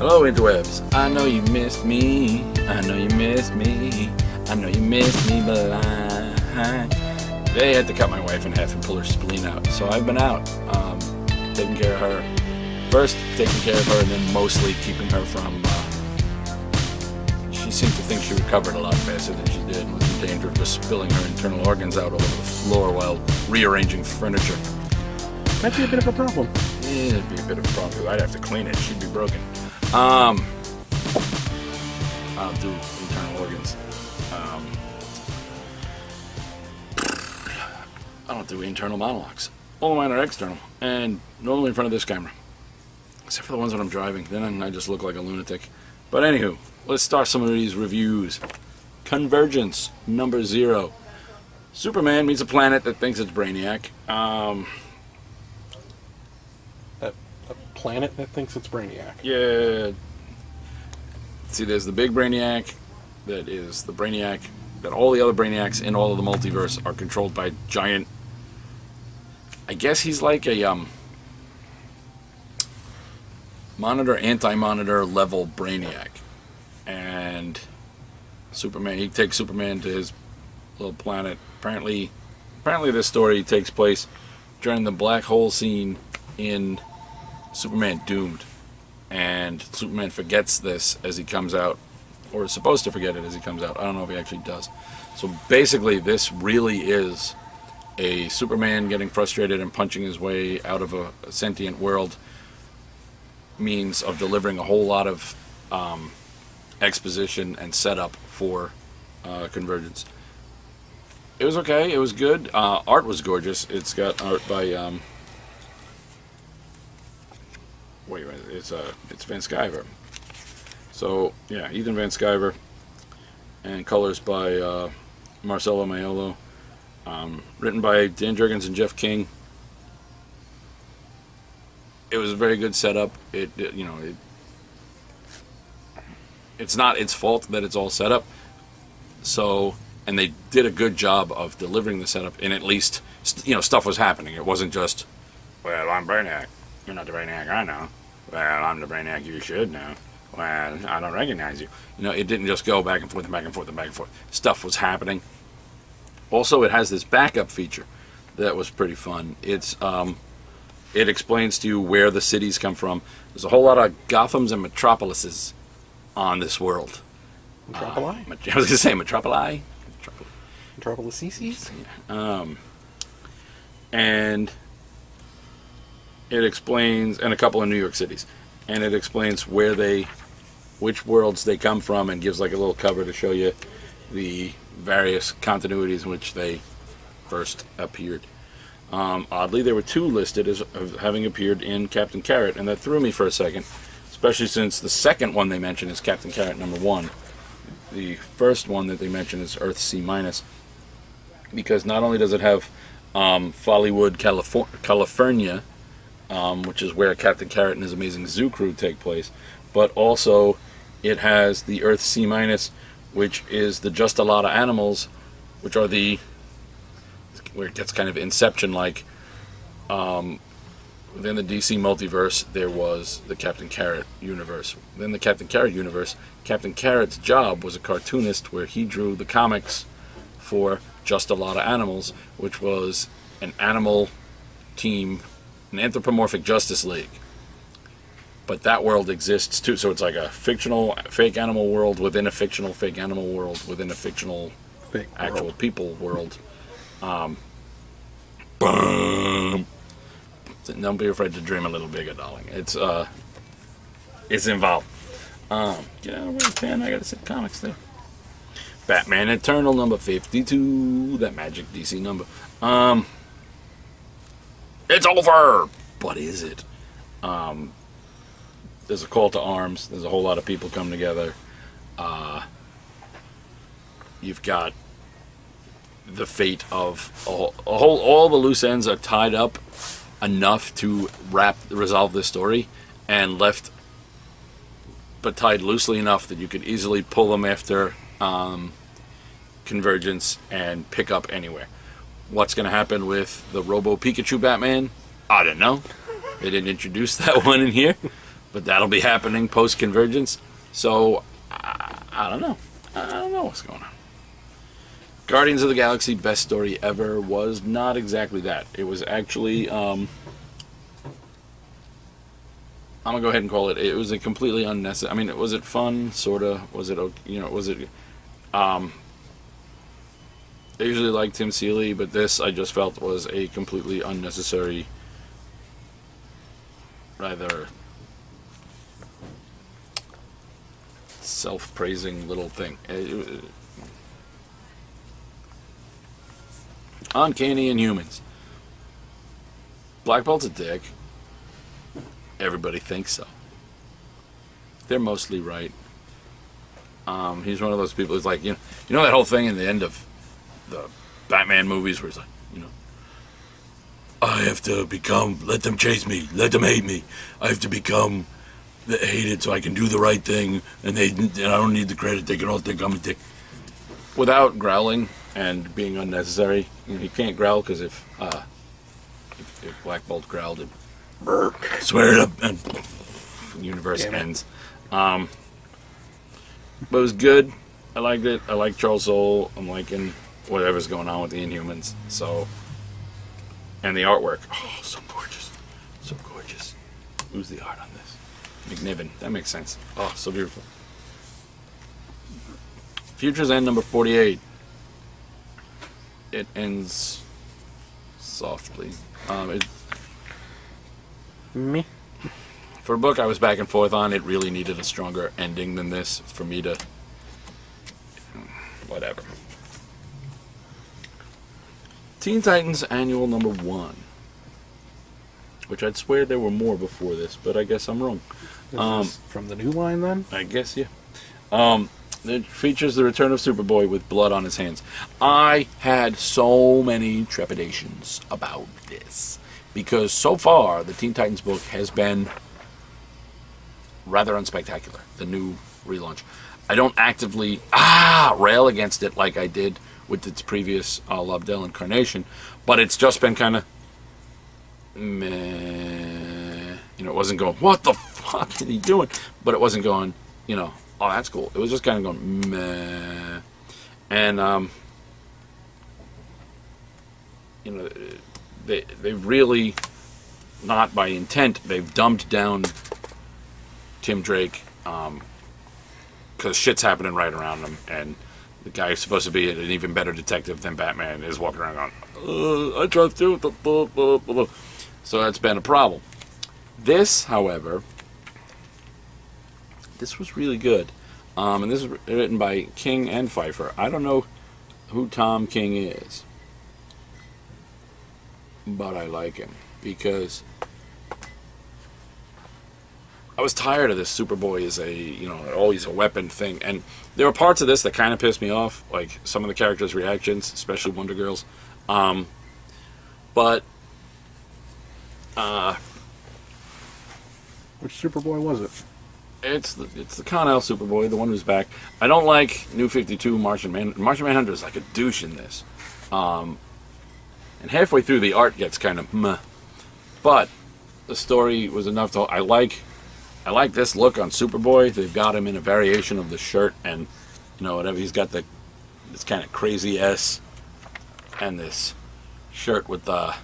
Hello, interwebs. I know you missed me. I know you missed me. I know you missed me, but they had to cut my wife in half and pull her spleen out. So I've been out, taking care of her. First, taking care of her, and then mostly keeping her from. She seemed to think she recovered a lot faster than she did, and was in danger of just spilling her internal organs out all over the floor while rearranging furniture. Might be a bit of a problem. Yeah, it'd be a bit of a problem. I'd have to clean it. She'd be broken. I don't do internal organs. I don't do internal monologues. All of mine are external, and normally in front of this camera. Except for the ones when I'm driving. Then I just look like a lunatic. But anywho, let's start some of these reviews. Convergence, number 0. Superman meets a planet that thinks it's Brainiac. A planet that thinks it's Brainiac. Yeah. See, there's the big Brainiac that is the Brainiac that all the other Brainiacs in all of the multiverse are controlled by giant. I guess he's like a monitor, anti-monitor level Brainiac. And Superman, he takes Superman to his little planet. Apparently this story takes place during the black hole scene in Superman Doomed, and Superman forgets this as he comes out, or is supposed to forget it as he comes out. I don't know if he actually does. So basically this really is a Superman getting frustrated and punching his way out of a sentient world means of delivering a whole lot of exposition and setup for Convergence. It was okay, it was good. Art was gorgeous. It's got art by wait a minute, it's Van Sciver. So yeah, Ethan Van Sciver, and colors by Marcelo Maiolo. Written by Dan Jurgens and Jeff King. It was a very good setup. It's not its fault that it's all set up. So, and they did a good job of delivering the setup, and at least stuff was happening. It wasn't just, well, I'm Brainiac. You're not the Brainiac I know. Well, I'm the Brainiac you should know. Well, I don't recognize you. It didn't just go back and forth and back and forth and back and forth. Stuff was happening. Also, it has this backup feature that was pretty fun. It explains to you where the cities come from. There's a whole lot of Gothams and Metropolises on this world. Metropoli? I was going to say Metropoli. Metropolises? And it explains, and a couple of New York cities, and it explains which worlds they come from, and gives like a little cover to show you the various continuities in which they first appeared. Oddly, there were 2 listed as having appeared in Captain Carrot, and that threw me for a second, especially since the second one they mention is Captain Carrot number 1. The first one that they mention is Earth C-, because not only does it have Follywood, California, which is where Captain Carrot and his amazing zoo crew take place, but also it has the Earth C-, which is the Just a Lot of Animals, which are where it gets kind of Inception-like. Within the DC multiverse, there was the Captain Carrot universe. Within the Captain Carrot universe, Captain Carrot's job was a cartoonist where he drew the comics for Just a Lot of Animals, which was an animal team, an anthropomorphic Justice League. But that world exists too, so it's like a fictional fake animal world within a fictional fake animal world within a fictional fake actual world. People world. Boom. Don't be afraid to dream a little bigger, darling. It's involved. Get out of the way, pen. I gotta sit comics there. Batman Eternal number 52. That magic DC number. It's over. But is it? There's a call to arms. There's a whole lot of people come together. You've got the fate of all the loose ends are tied up enough to resolve this story, and left but tied loosely enough that you could easily pull them after Convergence and pick up anywhere. What's going to happen with the Robo Pikachu Batman? I don't know. They didn't introduce that one in here. but that'll be happening post Convergence. So I don't know. I don't know what's going on. Guardians of the Galaxy best story ever was not exactly that. It was actually I'm gonna go ahead and call it. It was a completely unnecessary. I mean, was it fun? Sorta. Was it? Was it? I usually like Tim Seeley, but this I just felt was a completely unnecessary, rather self-praising little thing. Uncanny Inhumans. Black Bolt's a dick. Everybody thinks so. They're mostly right. He's one of those people who's like, you know that whole thing in the end of the Batman movies where he's like, I have to become, let them chase me, let them hate me. I have to become hated so I can do the right thing, and I don't need the credit. They can all think I'm a dick. Without growling and being unnecessary. He can't growl because if Black Bolt growled, it swear it up and the universe ends. But it was good. I liked it. I like Charles Soule. I'm liking whatever's going on with the Inhumans. So, and the artwork. Oh, so gorgeous. So gorgeous. Who's the art on this? McNiven. That makes sense. Oh, so beautiful. Future's End number 48. It ends softly. Me? For a book I was back and forth on, it really needed a stronger ending than this for me to... Whatever. Teen Titans Annual number 1. Which I'd swear there were more before this, but I guess I'm wrong. Is this from the new line then? I guess, yeah. It features the return of Superboy with blood on his hands. I had so many trepidations about this. Because so far, the Teen Titans book has been rather unspectacular. The new relaunch. I don't actively rail against it like I did with its previous Lobdell incarnation. But it's just been kind of meh. It wasn't going, what the fuck is he doing? But it wasn't going, oh, that's cool. It was just kind of going, meh. And, they've really, not by intent, they've dumbed down Tim Drake, because shit's happening right around him, and the guy who's supposed to be an even better detective than Batman is walking around going, I trust you. So that's been a problem. This, however, this was really good. And this is written by King and Pfeiffer. I don't know who Tom King is, but I like him because I was tired of this Superboy is always a weapon thing. And there were parts of this that kind of pissed me off, like some of the characters' reactions, especially Wonder Girl's. But which Superboy was it? It's the Con-El Superboy, the one who's back. I don't like New 52 Martian Manhunter is like a douche in this. And halfway through, the art gets kind of meh. But the story was enough to... I like this look on Superboy. They've got him in a variation of the shirt and, whatever. He's got this kind of crazy S and this shirt with the...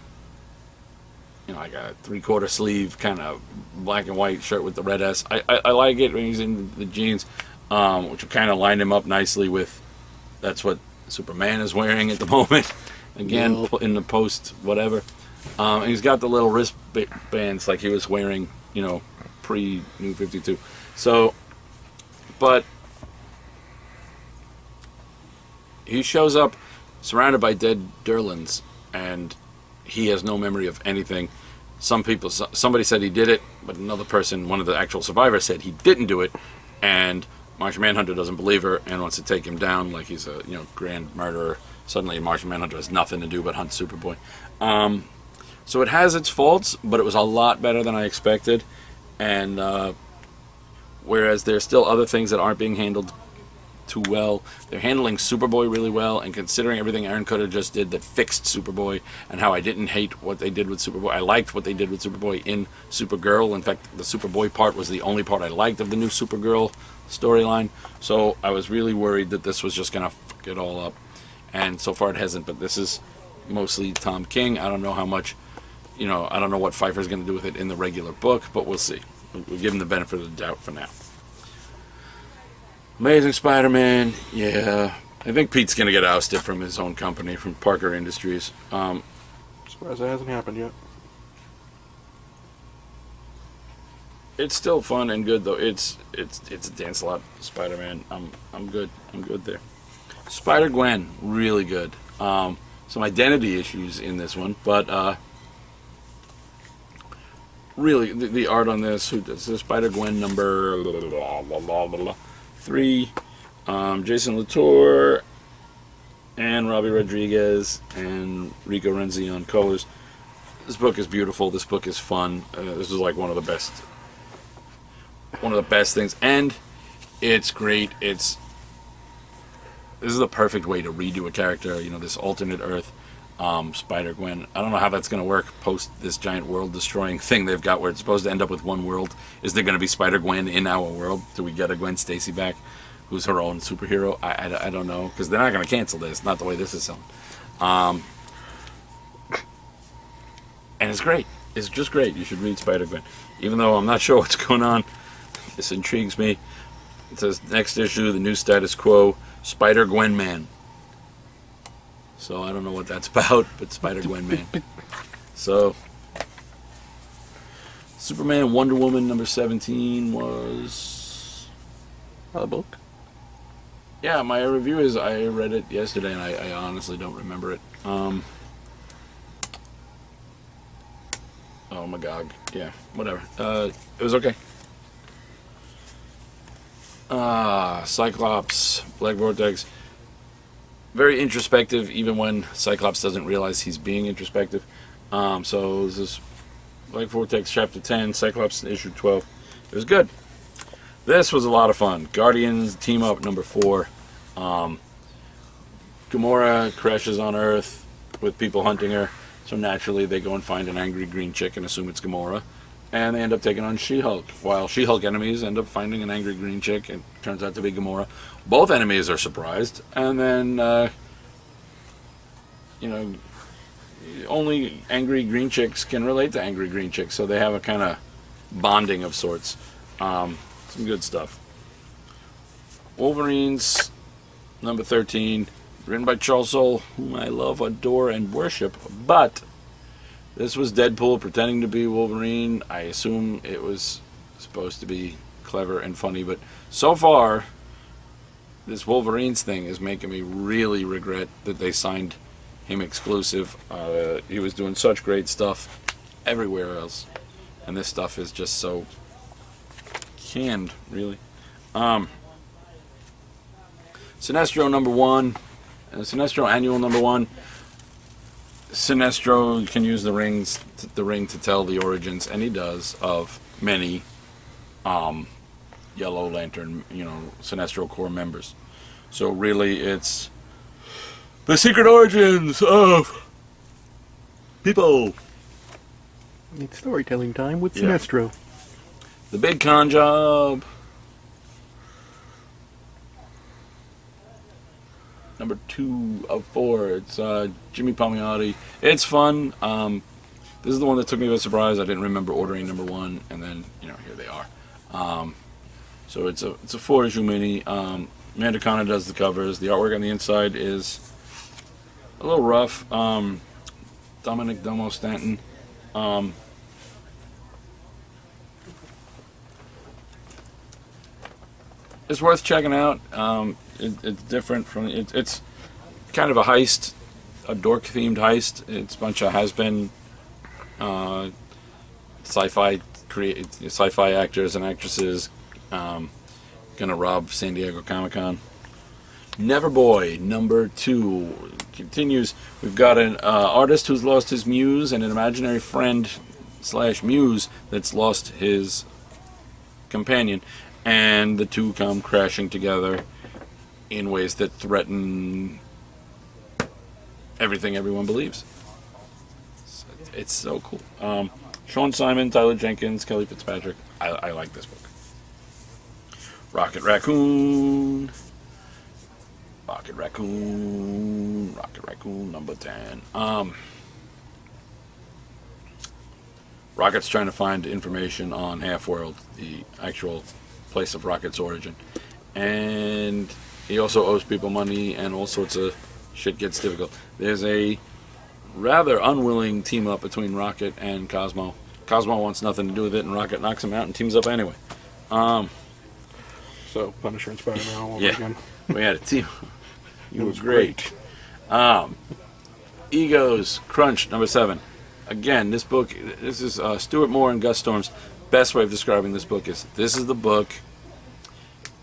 like a 3/4 sleeve kind of black and white shirt with the red S. I like it when he's in the jeans, which will kind of line him up nicely with that's what Superman is wearing at the moment. Again, in the post, whatever. And he's got the little wristbands like he was wearing, pre-New 52. So, but he shows up surrounded by dead Durlans, and he has no memory of anything. Somebody said he did it, but another person, one of the actual survivors, said he didn't do it, and Martian Manhunter doesn't believe her and wants to take him down like he's a grand murderer. Suddenly, Martian Manhunter has nothing to do but hunt Superboy. So it has its faults, but it was a lot better than I expected. And whereas there's still other things that aren't being handled too well. They're handling Superboy really well, and considering everything Aaron Kutter just did that fixed Superboy, and how I didn't hate what they did with Superboy, I liked what they did with Superboy in Supergirl. In fact, the Superboy part was the only part I liked of the new Supergirl storyline. So I was really worried that this was just going to fuck it all up, and so far it hasn't. But this is mostly Tom King. I don't know how much, I don't know what Pfeiffer's going to do with it in the regular book, but we'll see. We'll give him the benefit of the doubt for now. Amazing Spider-Man, yeah. I think Pete's going to get ousted from his own company, from Parker Industries. Surprised that hasn't happened yet. It's still fun and good, though. It's a dance a lot. Spider-Man, I'm good. I'm good there. SpiderGwen, really good. Some identity issues in this one, but really the art on this. This is SpiderGwen number 3. Jason Latour and Robbie Rodriguez and Rico Renzi on colors. This book is beautiful. This book is fun. This is like one of the best things, and it's great. This is the perfect way to redo a character. This alternate Earth, Spider-Gwen. I don't know how that's going to work post this giant world-destroying thing they've got, where it's supposed to end up with one world. Is there going to be Spider-Gwen in our world? Do we get a Gwen Stacy back, who's her own superhero? I don't know, because they're not going to cancel this. Not the way this is selling. And it's great. It's just great. You should read Spider-Gwen. Even though I'm not sure what's going on, this intrigues me. It says, next issue, the new status quo, Spider-Gwen Man. So I don't know what that's about, but Spider-Gwen Man. So, Superman, Wonder Woman, number 17 was... A book? Yeah, my review is, I read it yesterday, and I honestly don't remember it. Oh my god. Yeah, whatever. It was okay. Cyclops, Black Vortex. Very introspective, even when Cyclops doesn't realize he's being introspective. So this is Black Vortex chapter 10, Cyclops issue 12. It was good. This was a lot of fun. Guardians team up number 4. Gamora crashes on Earth with people hunting her. So naturally they go and find an angry green chick and assume it's Gamora. And they end up taking on She-Hulk. While She-Hulk enemies end up finding an angry green chick, and it turns out to be Gamora. Both enemies are surprised. And then, only angry green chicks can relate to angry green chicks. So they have a kind of bonding of sorts. Some good stuff. Wolverines, number 13. Written by Charles Soule, whom I love, adore, and worship. But this was Deadpool pretending to be Wolverine. I assume it was supposed to be clever and funny, but so far, this Wolverines thing is making me really regret that they signed him exclusive. He was doing such great stuff everywhere else, and this stuff is just so canned, really. Sinestro number 1, Sinestro Annual number 1. Sinestro can use the ring to tell the origins, and he does, of many Yellow Lantern, Sinestro Corps members. So really, it's the secret origins of people. It's storytelling time with Sinestro. The big con job. Number 2 of 4. It's Jimmy Palmiotti. It's fun. This is the one that took me by surprise. I didn't remember ordering number 1, and then here they are. So it's a 4-issue mini. Amanda Conner does the covers. The artwork on the inside is a little rough. Dominic Domo Stanton. It's worth checking out. It's different from it's kind of a heist, a dork themed heist. It's a bunch of has-been sci-fi actors and actresses gonna rob San Diego Comic-Con. Neverboy number 2 continues. We've got an artist who's lost his muse and an imaginary friend / muse that's lost his companion, and the two come crashing together in ways that threaten everything everyone believes. It's so cool. Sean Simon, Tyler Jenkins, Kelly Fitzpatrick. I like this book. Rocket Raccoon. Rocket Raccoon. Rocket Raccoon number 10. Rocket's trying to find information on Half-World, the actual place of Rocket's origin. And he also owes people money, and all sorts of shit gets difficult. There's a rather unwilling team up between Rocket and Cosmo. Cosmo wants nothing to do with it, and Rocket knocks him out and teams up anyway. So Punisher and Spider-Man all over Yeah. again. We had a team. It was great. Egos Crunch number 7. Again, this is Stuart Moore and Gus Storm's best way of describing this book is this is the book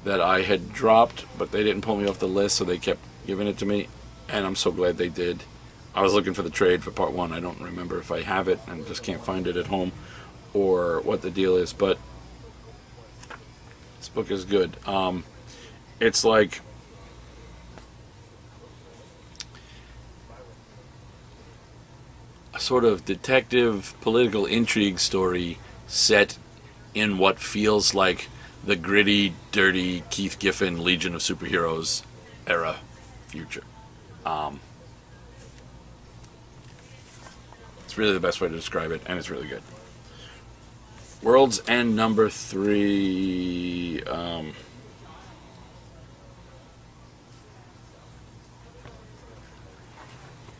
that I had dropped, but they didn't pull me off the list, so they kept giving it to me, and I'm so glad they did. I was looking for the trade for part 1. I don't remember if I have it and just can't find it at home or what the deal is, but this book is good. It's like a sort of detective political intrigue story set in what feels like the gritty, dirty Keith Giffen Legion of Superheroes era future. It's really the best way to describe it, and it's really good. World's End number 3. I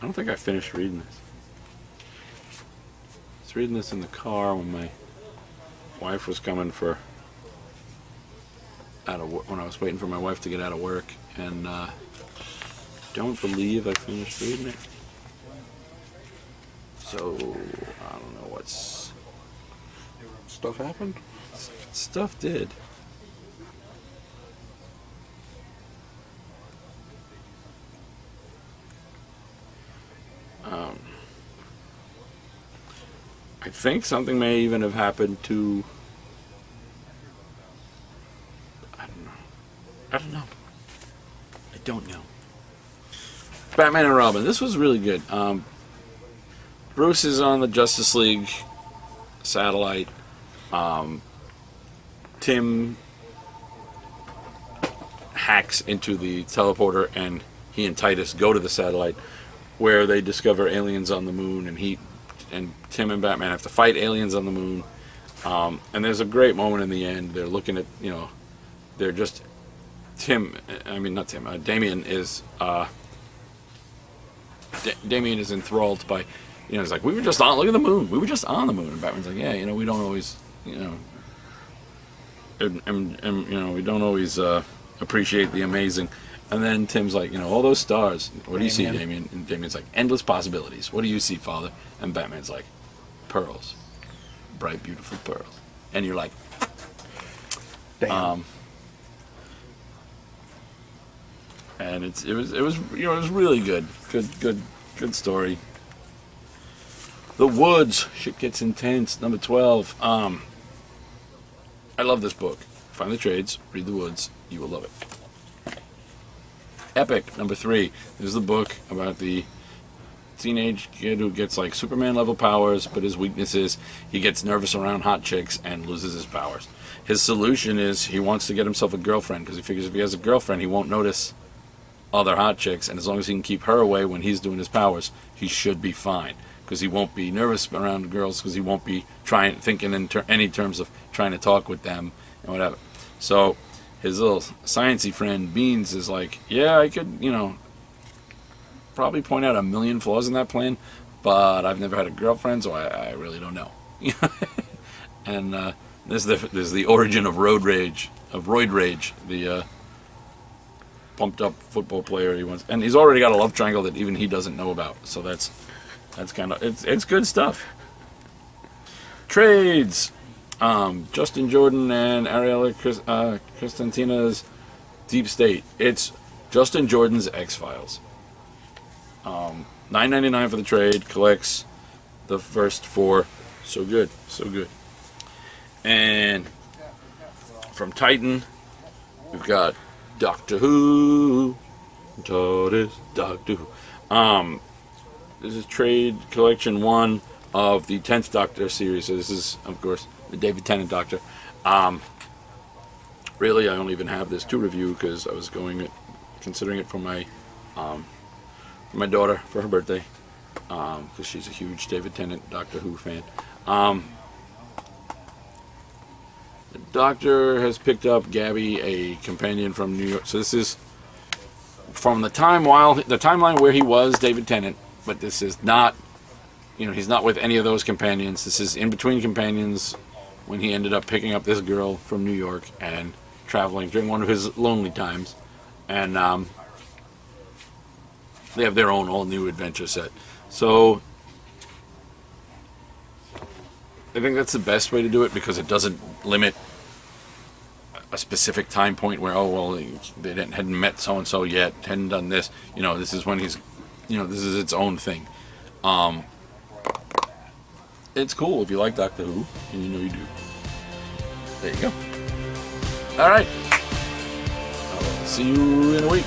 don't think I finished reading this. I was reading this in the car when my wife was coming when I was waiting for my wife to get out of work, and don't believe I finished reading it. So I don't know what's Stuff happened? stuff did. I think something may even have happened to. I don't know. I don't know. Batman and Robin. This was really good. Bruce is on the Justice League satellite. Tim hacks into the teleporter, and he and Titus go to the satellite, where they discover aliens on the moon, and Tim and Batman have to fight aliens on the moon. And there's a great moment in the end. They're looking at, they're just Damien is Damien is enthralled by, it's like, we were just on, look at the moon. We were just on the moon. And Batman's like, yeah, we don't always, and we don't always appreciate the amazing. And then Tim's like, all those stars. What do you see, Damien? And Damien's like, endless possibilities. What do you see, Father? And Batman's like, pearls, bright, beautiful pearls. And you're like, damn. And it was really good. Good story. The Woods, shit gets intense. Number 12. I love this book. Find the trades, read The Woods, you will love it. Epic, number 3. This is the book about the teenage kid who gets like Superman level powers, but his weakness is he gets nervous around hot chicks and loses his powers. His solution is he wants to get himself a girlfriend, because he figures if he has a girlfriend, he won't notice other hot chicks, and as long as he can keep her away when he's doing his powers, he should be fine, because he won't be nervous around girls, because he won't be thinking in any terms of trying to talk with them and whatever. So his little sciencey friend Beans is like, yeah, I could, probably point out a million flaws in that plan, but I've never had a girlfriend, so I really don't know. And there's the origin of Roid Rage, the pumped up football player he wants, and he's already got a love triangle that even he doesn't know about. So that's kind of it's good stuff. Trades. Justin Jordan and Ariella Cristantina's Deep State. It's Justin Jordan's X-Files. $9.99 for the trade. Collects the first 4. So good. And from Titan, we've got Doctor Who. TARDIS, Doctor Who. This is trade collection 1 of the 10th Doctor series. So this is, of course, the David Tennant Doctor. Really, I only even have this to review because I was considering it for my daughter for her birthday, because she's a huge David Tennant Doctor Who fan. The Doctor has picked up Gabby, a companion from New York. So this is from the timeline where he was David Tennant, but this is not, he's not with any of those companions. This is in between companions when he ended up picking up this girl from New York and traveling during one of his lonely times, and they have their own all new adventure set. So I think that's the best way to do it, because it doesn't limit a specific time point where, they hadn't met so and so yet, hadn't done this. This is when he's, this is its own thing. It's cool if you like Doctor Who, and you do. There you go. All right. I'll see you in a week.